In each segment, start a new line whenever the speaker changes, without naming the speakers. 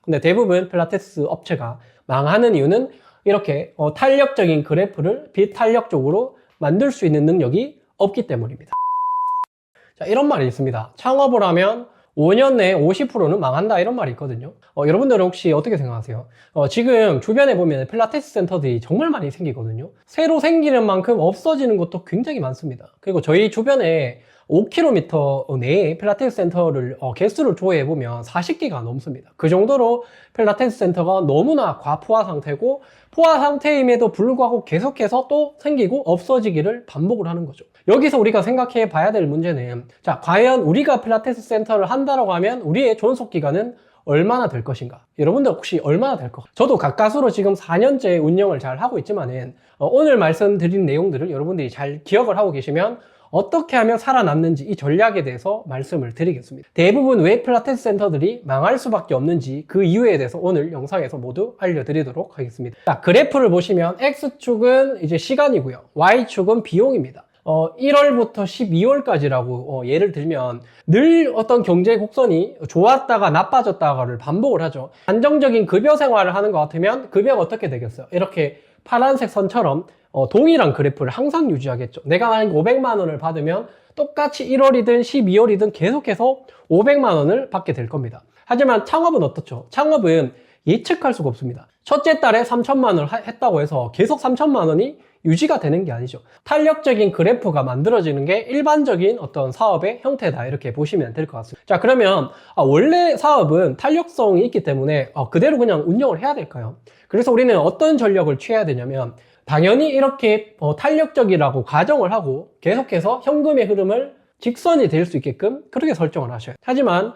근데 대부분 필라테스 업체가 망하는 이유는 이렇게 탄력적인 그래프를 비탄력적으로 만들 수 있는 능력이 없기 때문입니다. 자, 이런 말이 있습니다. 창업을 하면 5년 내에 50%는 망한다, 이런 말이 있거든요. 여러분들은 혹시 어떻게 생각하세요? 지금 주변에 보면 필라테스 센터들이 정말 많이 생기거든요. 새로 생기는 만큼 없어지는 것도 굉장히 많습니다. 그리고 저희 주변에 5km 내에 필라테스 센터를 개수를 조회해보면 40개가 넘습니다. 그 정도로 필라테스 센터가 너무나 과포화 상태고, 포화 상태임에도 불구하고 계속해서 또 생기고 없어지기를 반복을 하는 거죠. 여기서 우리가 생각해 봐야 될 문제는, 자, 과연 우리가 필라테스 센터를 한다라고 하면 우리의 존속 기간은 얼마나 될 것인가? 여러분들 혹시 얼마나 될 것? 저도 가까스로 지금 4년째 운영을 잘 하고 있지만은 오늘 말씀드린 내용들을 여러분들이 잘 기억을 하고 계시면 어떻게 하면 살아남는지 이 전략에 대해서 말씀을 드리겠습니다. 대부분 왜 필라테스 센터들이 망할 수밖에 없는지 그 이유에 대해서 오늘 영상에서 모두 알려드리도록 하겠습니다. 자, 그래프를 보시면 X축은 이제 시간이고요. Y축은 비용입니다. 1월부터 12월까지라고 예를 들면 늘 어떤 경제 곡선이 좋았다가 나빠졌다가를 반복을 하죠. 안정적인 급여 생활을 하는 것 같으면 급여가 어떻게 되겠어요? 이렇게 파란색 선처럼 동일한 그래프를 항상 유지하겠죠. 내가 만약 500만 원을 받으면 똑같이 1월이든 12월이든 계속해서 500만 원을 받게 될 겁니다. 하지만 창업은 어떻죠? 창업은 예측할 수가 없습니다. 첫째 달에 3천만 원을 했다고 해서 계속 3천만 원이 유지가 되는 게 아니죠. 탄력적인 그래프가 만들어지는 게 일반적인 어떤 사업의 형태다, 이렇게 보시면 될 것 같습니다. 자, 그러면 원래 사업은 탄력성이 있기 때문에 그대로 그냥 운영을 해야 될까요? 그래서 우리는 어떤 전략을 취해야 되냐면, 당연히 이렇게 탄력적이라고 가정을 하고 계속해서 현금의 흐름을 직선이 될 수 있게끔 그렇게 설정을 하셔요. 하지만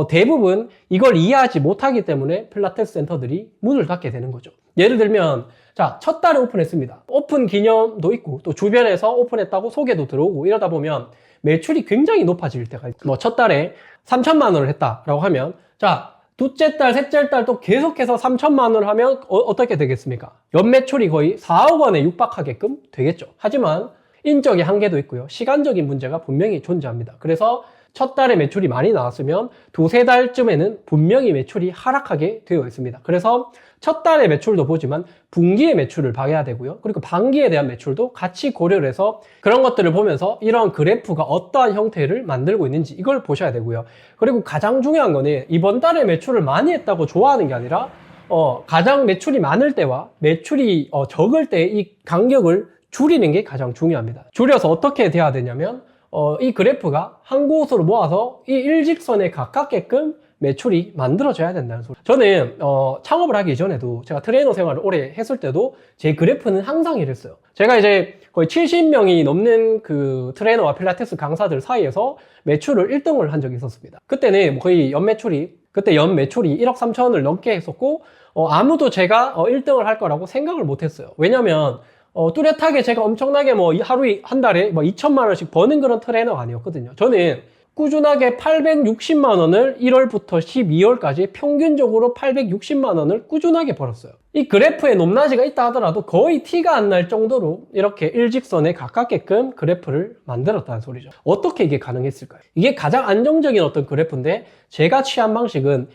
대부분 이걸 이해하지 못하기 때문에 필라테스 센터들이 문을 닫게 되는 거죠. 예를 들면, 자, 첫 달에 오픈했습니다. 오픈 기념도 있고 또 주변에서 오픈했다고 소개도 들어오고 이러다 보면 매출이 굉장히 높아질 때가 있죠. 뭐 첫 달에 3천만 원을 했다라고 하면, 자, 둘째 달, 셋째 달 또 계속해서 3천만 원을 하면 어떻게 되겠습니까? 연매출이 거의 4억 원에 육박하게끔 되겠죠. 하지만 인적인 한계도 있고요. 시간적인 문제가 분명히 존재합니다. 그래서 첫 달에 매출이 많이 나왔으면 두세 달쯤에는 분명히 매출이 하락하게 되어 있습니다. 그래서 첫 달의 매출도 보지만 분기의 매출을 봐야 되고요. 그리고 반기에 대한 매출도 같이 고려를 해서 그런 것들을 보면서 이런 그래프가 어떠한 형태를 만들고 있는지 이걸 보셔야 되고요. 그리고 가장 중요한 거는 이번 달에 매출을 많이 했다고 좋아하는 게 아니라 가장 매출이 많을 때와 매출이 적을 때 이 간격을 줄이는 게 가장 중요합니다. 줄여서 어떻게 돼야 되냐면 이 그래프가 한 곳으로 모아서 이 일직선에 가깝게끔 매출이 만들어져야 된다는 소리. 저는 창업을 하기 전에도 제가 트레이너 생활을 오래 했을 때도 제 그래프는 항상 이랬어요. 제가 이제 거의 70명이 넘는 그 트레이너와 필라테스 강사들 사이에서 매출을 1등을 한 적이 있었습니다. 그때는 거의 그때 연 매출이 1억 3천을 넘게 했었고 아무도 제가 1등을 할 거라고 생각을 못 했어요. 왜냐면 뚜렷하게 제가 엄청나게 하루에 한 달에 2천만 원씩 버는 그런 트레이너가 아니었거든요. 저는 꾸준하게 860만 원을 1월부터 12월까지 평균적으로 860만 원을 꾸준하게 벌었어요. 이 그래프에 높낮이가 있다 하더라도 거의 티가 안 날 정도로 이렇게 일직선에 가깝게끔 그래프를 만들었다는 소리죠. 어떻게 이게 가능했을까요? 이게 가장 안정적인 어떤 그래프인데, 제가 취한 방식은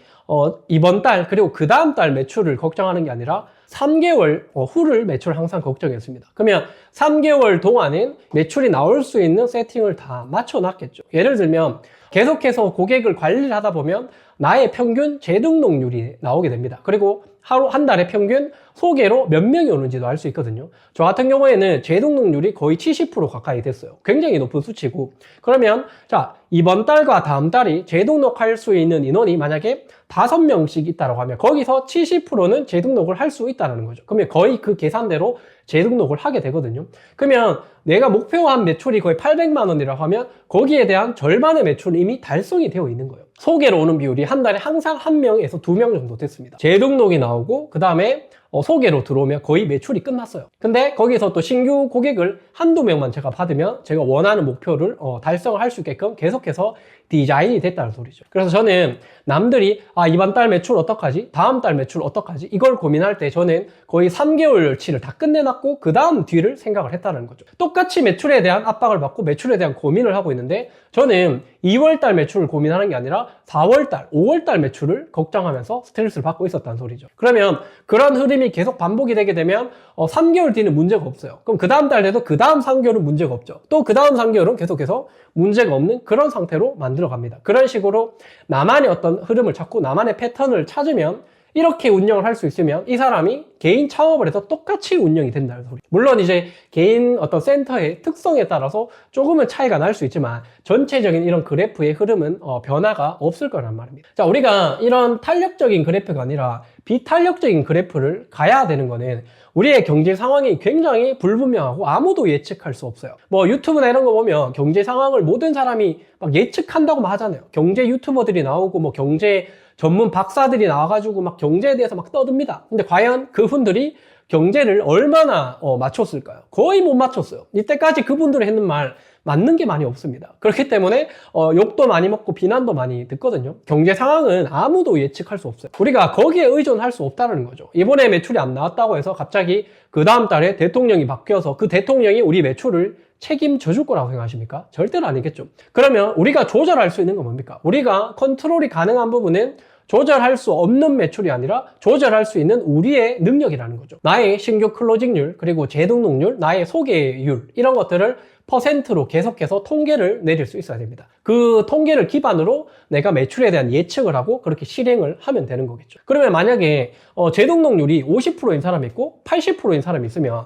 이번 달 그리고 그 다음 달 매출을 걱정하는 게 아니라 3개월 후를 매출을 항상 걱정했습니다. 그러면 3개월 동안은 매출이 나올 수 있는 세팅을 다 맞춰놨겠죠. 예를 들면 계속해서 고객을 관리를 하다 보면 나의 평균 재등록률이 나오게 됩니다. 그리고 한 달에 평균 소개로 몇 명이 오는지도 알 수 있거든요. 저 같은 경우에는 재등록률이 거의 70% 가까이 됐어요. 굉장히 높은 수치고, 그러면 자, 이번 달과 다음 달이 재등록할 수 있는 인원이 만약에 5명씩 있다고 하면 거기서 70%는 재등록을 할 수 있다는 거죠. 그러면 거의 그 계산대로 재등록을 하게 되거든요. 그러면 내가 목표한 매출이 거의 800만 원이라고 하면 거기에 대한 절반의 매출은 이미 달성이 되어 있는 거예요. 소개로 오는 비율이 한 달에 항상 1명에서 2명 정도 됐습니다. 재등록이 나오고 그 다음에 소개로 들어오면 거의 매출이 끝났어요. 근데 거기서 또 신규 고객을 한두 명만 제가 받으면 제가 원하는 목표를 달성을 할 수 있게끔 계속해서 디자인이 됐다는 소리죠. 그래서 저는 남들이 이번 달 매출 어떡하지? 다음 달 매출 어떡하지? 이걸 고민할 때 저는 거의 3개월치를 다 끝내놨고 그 다음 뒤를 생각을 했다는 거죠. 똑같이 매출에 대한 압박을 받고 매출에 대한 고민을 하고 있는데 저는 2월달 매출을 고민하는 게 아니라 4월달, 5월달 매출을 걱정하면서 스트레스를 받고 있었다는 소리죠. 그러면 그런 흐름이 계속 반복이 되게 되면 3개월 뒤는 문제가 없어요. 그럼 그 다음 달 돼도 그 다음 3개월은 문제가 없죠. 또 그 다음 3개월은 계속해서 문제가 없는 그런 상태로 만들어 갑니다. 그런 식으로 나만의 어떤 흐름을 찾고 나만의 패턴을 찾으면 이렇게 운영을 할 수 있으면 이 사람이 개인 창업을 해서 똑같이 운영이 된다는 소리. 물론 이제 개인 어떤 센터의 특성에 따라서 조금은 차이가 날 수 있지만 전체적인 이런 그래프의 흐름은 변화가 없을 거란 말입니다. 자, 우리가 이런 탄력적인 그래프가 아니라 비탄력적인 그래프를 가야 되는 거는 우리의 경제 상황이 굉장히 불분명하고 아무도 예측할 수 없어요. 뭐 유튜브나 이런 거 보면 경제 상황을 모든 사람이 막 예측한다고 하잖아요. 경제 유튜버들이 나오고 뭐 경제 전문 박사들이 나와가지고 막 경제에 대해서 막 떠듭니다. 근데 과연 그분들이 경제를 얼마나 맞췄을까요? 거의 못 맞췄어요. 이때까지 그분들이 했는 말 맞는 게 많이 없습니다. 그렇기 때문에 욕도 많이 먹고 비난도 많이 듣거든요. 경제 상황은 아무도 예측할 수 없어요. 우리가 거기에 의존할 수 없다는 거죠. 이번에 매출이 안 나왔다고 해서 갑자기 그 다음 달에 대통령이 바뀌어서 그 대통령이 우리 매출을 책임져 줄 거라고 생각하십니까? 절대로 아니겠죠. 그러면 우리가 조절할 수 있는 건 뭡니까? 우리가 컨트롤이 가능한 부분은 조절할 수 없는 매출이 아니라 조절할 수 있는 우리의 능력이라는 거죠. 나의 신규 클로징률, 그리고 재등록률, 나의 소개율 이런 것들을 퍼센트로 계속해서 통계를 내릴 수 있어야 됩니다. 그 통계를 기반으로 내가 매출에 대한 예측을 하고 그렇게 실행을 하면 되는 거겠죠. 그러면 만약에 재등록률이 50%인 사람이 있고 80%인 사람이 있으면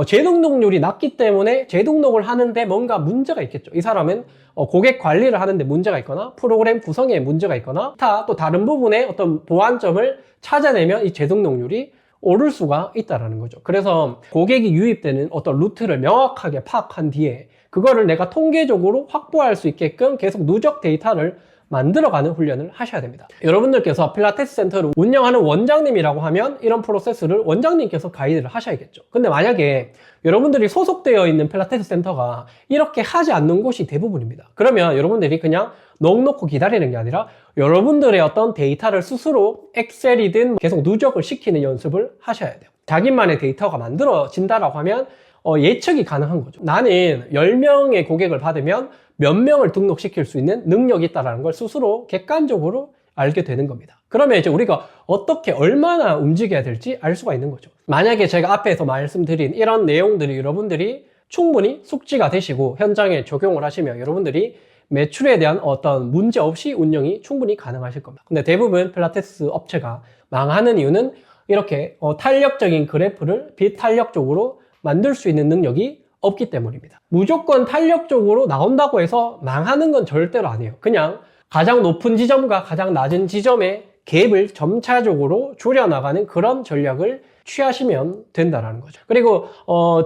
재등록률이 낮기 때문에 재등록을 하는데 뭔가 문제가 있겠죠. 이 사람은 고객 관리를 하는데 문제가 있거나 프로그램 구성에 문제가 있거나 또 다른 부분에 어떤 보완점을 찾아내면 이 재등록률이 오를 수가 있다는 거죠. 그래서 고객이 유입되는 어떤 루트를 명확하게 파악한 뒤에 그거를 내가 통계적으로 확보할 수 있게끔 계속 누적 데이터를 만들어가는 훈련을 하셔야 됩니다. 여러분들께서 필라테스 센터를 운영하는 원장님이라고 하면 이런 프로세스를 원장님께서 가이드를 하셔야겠죠. 근데 만약에 여러분들이 소속되어 있는 필라테스 센터가 이렇게 하지 않는 곳이 대부분입니다. 그러면 여러분들이 그냥 넋 놓고 기다리는 게 아니라 여러분들의 어떤 데이터를 스스로 엑셀이든 계속 누적을 시키는 연습을 하셔야 돼요. 자기만의 데이터가 만들어진다라고 하면 예측이 가능한 거죠. 나는 10명의 고객을 받으면 몇 명을 등록시킬 수 있는 능력이 있다는 걸 스스로 객관적으로 알게 되는 겁니다. 그러면 이제 우리가 어떻게 얼마나 움직여야 될지 알 수가 있는 거죠. 만약에 제가 앞에서 말씀드린 이런 내용들이 여러분들이 충분히 숙지가 되시고 현장에 적용을 하시면 여러분들이 매출에 대한 어떤 문제 없이 운영이 충분히 가능하실 겁니다. 근데 대부분 필라테스 업체가 망하는 이유는 이렇게 탄력적인 그래프를 비탄력적으로 만들 수 있는 능력이 없기 때문입니다. 무조건 탄력적으로 나온다고 해서 망하는 건 절대로 아니에요. 그냥 가장 높은 지점과 가장 낮은 지점의 갭을 점차적으로 줄여나가는 그런 전략을 취하시면 된다는 거죠. 그리고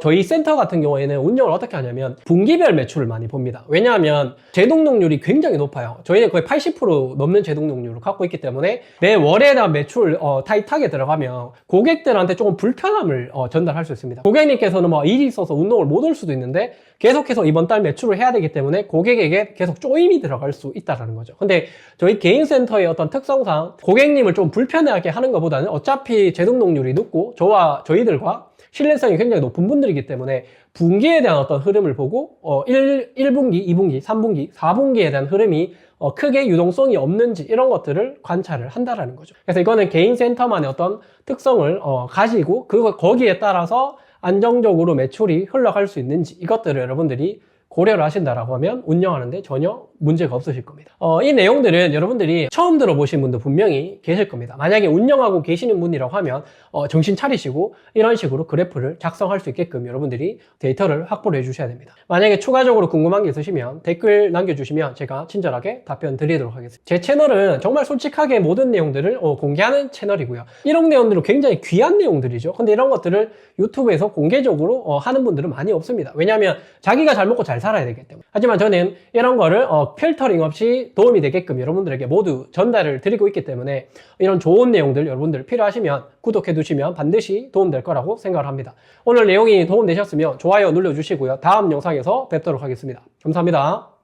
저희 센터 같은 경우에는 운영을 어떻게 하냐면 분기별 매출을 많이 봅니다. 왜냐하면 재등록률이 굉장히 높아요. 저희는 거의 80% 넘는 재등록률을 갖고 있기 때문에 매 월에 대한 매출 타이트하게 들어가면 고객들한테 조금 불편함을 전달할 수 있습니다. 고객님께서는 뭐 일이 있어서 운동을 못 올 수도 있는데 계속해서 이번 달 매출을 해야 되기 때문에 고객에게 계속 쪼임이 들어갈 수 있다는 거죠. 근데 저희 개인 센터의 어떤 특성상 고객님을 좀 불편하게 하는 것보다는 어차피 재등록률이 높고 저희들과 신뢰성이 굉장히 높은 분들이기 때문에 분기에 대한 어떤 흐름을 보고 1분기, 2분기, 3분기, 4분기에 대한 흐름이 크게 유동성이 없는지 이런 것들을 관찰을 한다라는 거죠. 그래서 이거는 개인 센터만의 어떤 특성을 가지고 거기에 따라서 안정적으로 매출이 흘러갈 수 있는지 이것들을 여러분들이 고려를 하신다라고 하면 운영하는데 전혀 문제가 없으실 겁니다. 이 내용들은 여러분들이 처음 들어보신 분도 분명히 계실 겁니다. 만약에 운영하고 계시는 분이라고 하면 정신 차리시고 이런 식으로 그래프를 작성할 수 있게끔 여러분들이 데이터를 확보를 해주셔야 됩니다. 만약에 추가적으로 궁금한 게 있으시면 댓글 남겨주시면 제가 친절하게 답변 드리도록 하겠습니다. 제 채널은 정말 솔직하게 모든 내용들을 공개하는 채널이고요. 이런 내용들은 굉장히 귀한 내용들이죠. 근데 이런 것들을 유튜브에서 공개적으로 하는 분들은 많이 없습니다. 왜냐하면 자기가 잘 먹고 잘 살아야 되기 때문에. 하지만 저는 이런 거를 필터링 없이 도움이 되게끔 여러분들에게 모두 전달을 드리고 있기 때문에 이런 좋은 내용들 여러분들 필요하시면 구독해 두시면 반드시 도움될 거라고 생각을 합니다. 오늘 내용이 도움되셨으면 좋아요 눌러주시고요. 다음 영상에서 뵙도록 하겠습니다. 감사합니다.